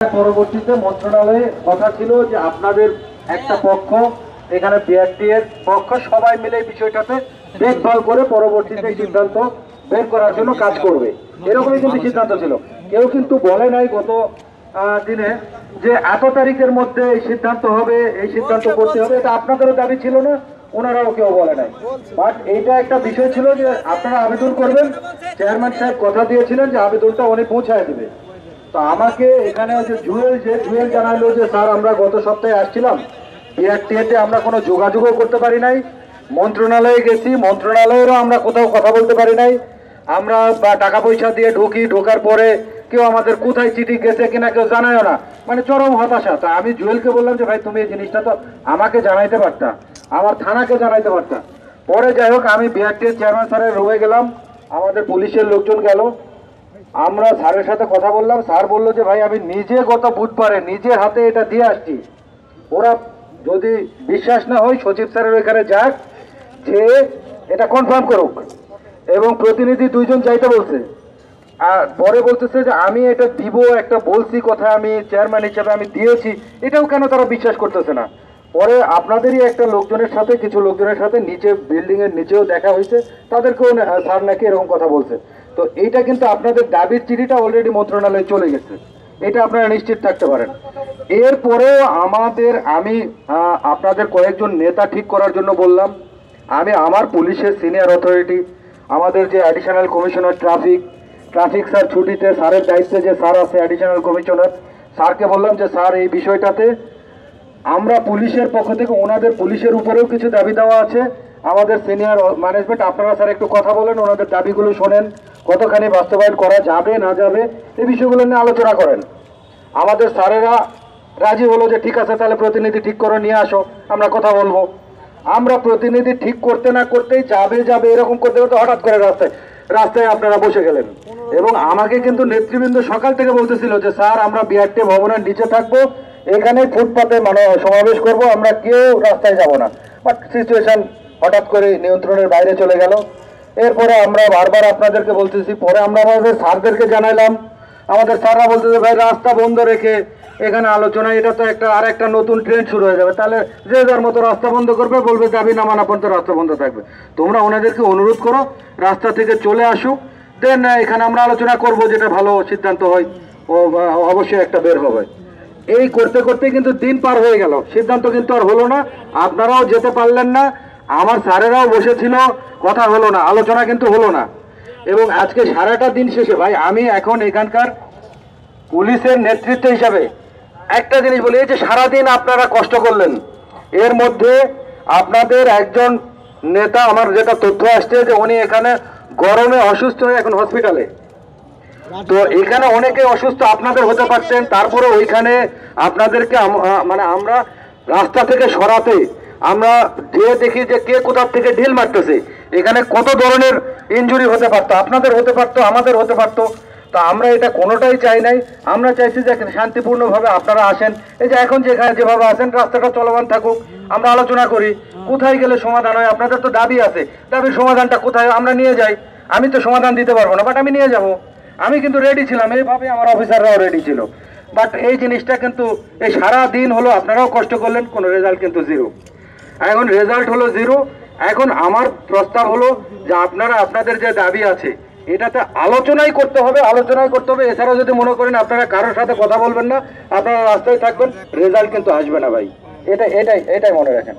পরবর্তীতে মন্ত্রণালয়ে কথা ছিল যে আপনাদের একটা পক্ষ এখানে বিআরটি এর পক্ষ সবাই মিলে বিষয়টাতে দেখভাল করে পরবর্তীতে সিদ্ধান্ত বের করার জন্য কাজ করবে, এরকমই কিন্তু সিদ্ধান্ত ছিল। কেউ কিন্তু বলে নাই গত দিনে যে এত তারিখের মধ্যে এই সিদ্ধান্ত হবে, এই সিদ্ধান্ত করতে হবে। এটা আপনাদেরও দাবি ছিল না, ওনারাও কেউ বলে নাই। বাট এইটা একটা বিষয় ছিল যে আপনারা আবেদন করবেন, চেয়ারম্যান সাহেব কথা দিয়েছিলেন যে আবেদনটা উনি পৌঁছায় দেবে। তো আমাকে এখানে যে জুয়েল জানালো যে স্যার আমরা গত সপ্তাহে আসছিলাম, বিআরটিএতে আমরা কোনো যোগাযোগও করতে পারি নাই, মন্ত্রণালয়ে গেছি, মন্ত্রণালয়েরও আমরা কোথাও কথা বলতে পারি নাই। আমরা টাকা পয়সা দিয়ে ঢোকার পরে কেউ আমাদের কোথায় চিঠি গেছে কিনা কেউ জানায়ও না, মানে চরম হতাশা। তা আমি জুয়েলকে বললাম যে ভাই তুমি এই জিনিসটা তো আমাকে জানাইতে পারতা, আমার থানাকে জানাইতে পারতা। পরে যাই হোক আমি বিআরটিএর চেয়ারম্যান স্যারের রুমে গেলাম, আমাদের পুলিশের লোকজন গেল, আমরা স্যারের সাথে কথা বললাম। স্যার বললো যে ভাই আমি নিজে গত বুধবারে নিজের হাতে এটা দিয়ে আসছি, ওরা যদি বিশ্বাস না হয় সচিব স্যারের ওইখানে যাক, যে এটা কনফার্ম করুক, এবং প্রতিনিধি দুইজন যাইতে বলছে। আর পরে বলতেছে যে আমি এটা দিব, একটা বলছি কথা, আমি চেয়ারম্যান হিসেবে আমি দিয়েছি, এটাও কেন তারা বিশ্বাস করতেছে না। পরে আপনাদেরই একটা লোকজনের সাথে, কিছু লোকজনের সাথে নিচে বিল্ডিং এর নিচেও দেখা হয়েছে, তাদেরকেও স্যার নাকি এরকম কথা বলছে। তো এইটা কিন্তু আপনাদের দাবির চিঠিটা অলরেডি মন্ত্রণালয়ে চলে গেছে, এটা আপনারা নিশ্চিত থাকতে পারেন। এরপরেও আমি আপনাদের কয়েকজন নেতা ঠিক করার জন্য বললাম। আমি আমার পুলিশের সিনিয়র অথরিটি, আমাদের যে অ্যাডিশনাল কমিশনার ট্রাফিক স্যার ছুটিতে, স্যারের দায়িত্বে যে স্যার আছে অ্যাডিশনাল কমিশনার, স্যারকে বললাম যে স্যার এই বিষয়টাতে আমরা পুলিশের পক্ষ থেকে ওনাদের পুলিশের উপরেও কিছু দাবি দেওয়া আছে, আমাদের সিনিয়র ম্যানেজমেন্ট আপনারা স্যার একটু কথা বলেন, ওনাদের দাবিগুলো শোনেন, কতখানি বাস্তবায়ন করা যাবে না যাবে এই বিষয়গুলো নিয়ে আলোচনা করেন। আমাদের স্যারেরা রাজি হলো যে ঠিক আছে তাহলে প্রতিনিধি ঠিক করে নিয়ে আসো, আমরা কথা বলবো। আমরা প্রতিনিধি ঠিক করতে না করতেই যাবে এরকম করতে করতে হঠাৎ করে রাস্তায় আপনারা বসে গেলেন। এবং আমাকে কিন্তু নেতৃবৃন্দ সকাল থেকে বলতেছিল যে স্যার আমরা বিআরটি ভবনের নিচে থাকবো, এখানে ফুটপাতে সমাবেশ করব, আমরা কেউ রাস্তায় যাব না। বাট সিচুয়েশন হঠাৎ করে নিয়ন্ত্রণের বাইরে চলে গেল। এরপরে আমরা বারবার আপনাদেরকে বলতেছি, পরে আমরা আমাদের স্যারদেরকে জানাইলাম, আমাদের স্যাররা বলতেছে ভাই রাস্তা বন্ধ রেখে এখানে আলোচনা, এটা তো একটা নতুন ট্রেন্ড শুরু হয়ে যাবে, তাহলে যে যার মতো রাস্তা বন্ধ করবে, বলবে দাবি না মানা পর্যন্ত রাস্তা বন্ধ থাকবে। তোমরা ওনাদেরকে অনুরোধ করো রাস্তা থেকে চলে আসুক, দেন এখানে আমরা আলোচনা করব, যেটা ভালো সিদ্ধান্ত হয় ও অবশ্যই একটা বের হবে। এই করতে করতে কিন্তু দিন পার হয়ে গেল, সিদ্ধান্ত কিন্তু আর হলো না, আপনারাও যেতে পারলেন না, আমার স্যারেরাও বসেছিল, কথা হলো না, আলোচনা কিন্তু হলো না। এবং আজকে সারাটা দিন শেষে ভাই আমি এখন এখানকার পুলিশের নেতৃত্ব হিসাবে একটা জিনিস বলি, এই যে সারাদিন আপনারা কষ্ট করলেন, এর মধ্যে আপনাদের একজন নেতা, আমার যেটা তথ্য আসছে যে উনি এখানে গরমে অসুস্থ হয়ে এখন হসপিটালে। তো এখানে অনেকে অসুস্থ আপনাদের হতে পারতেন, তারপরে ওইখানে আপনাদেরকে আমরা রাস্তা থেকে সরাতে আমরা যে দেখি যে কে কোথার থেকে ঢিল মারতেছে, এখানে কত ধরনের ইনজুরি হতে পারতো, আপনাদের হতে পারতো, আমাদের হতে পারতো। তা আমরা এটা কোনোটাই চাই নাই, আমরা চাইছি যে শান্তিপূর্ণভাবে আপনারা আসেন, এই যে এখন যেভাবে আসেন রাস্তাটা চলমান থাকুক, আমরা আলোচনা করি কোথায় গেলে সমাধান হয়। আপনাদের তো দাবি আছে, দাবির সমাধানটা কোথায় আমরা নিয়ে যাই। আমি তো সমাধান দিতে পারবো না, বাট আমি নিয়ে যাব, আমি কিন্তু রেডি ছিলাম, এইভাবে আমার অফিসাররাও রেডি ছিল। বাট এই জিনিসটা কিন্তু এই সারা দিন হলো আপনারাও কষ্ট করলেন, কোনো রেজাল্ট কিন্তু জিরো। এখন রেজাল্ট হলো জিরো। এখন আমার প্রস্তাব হলো যে আপনারা আপনাদের যে দাবি আছে এটাতে আলোচনাই করতে হবে। এছাড়াও যদি মনে করেন আপনারা কারোর সাথে কথা বলবেন না, আপনারা রাস্তায় থাকবেন, রেজাল্ট কিন্তু আসবে না ভাই, এটাই মনে রাখেন।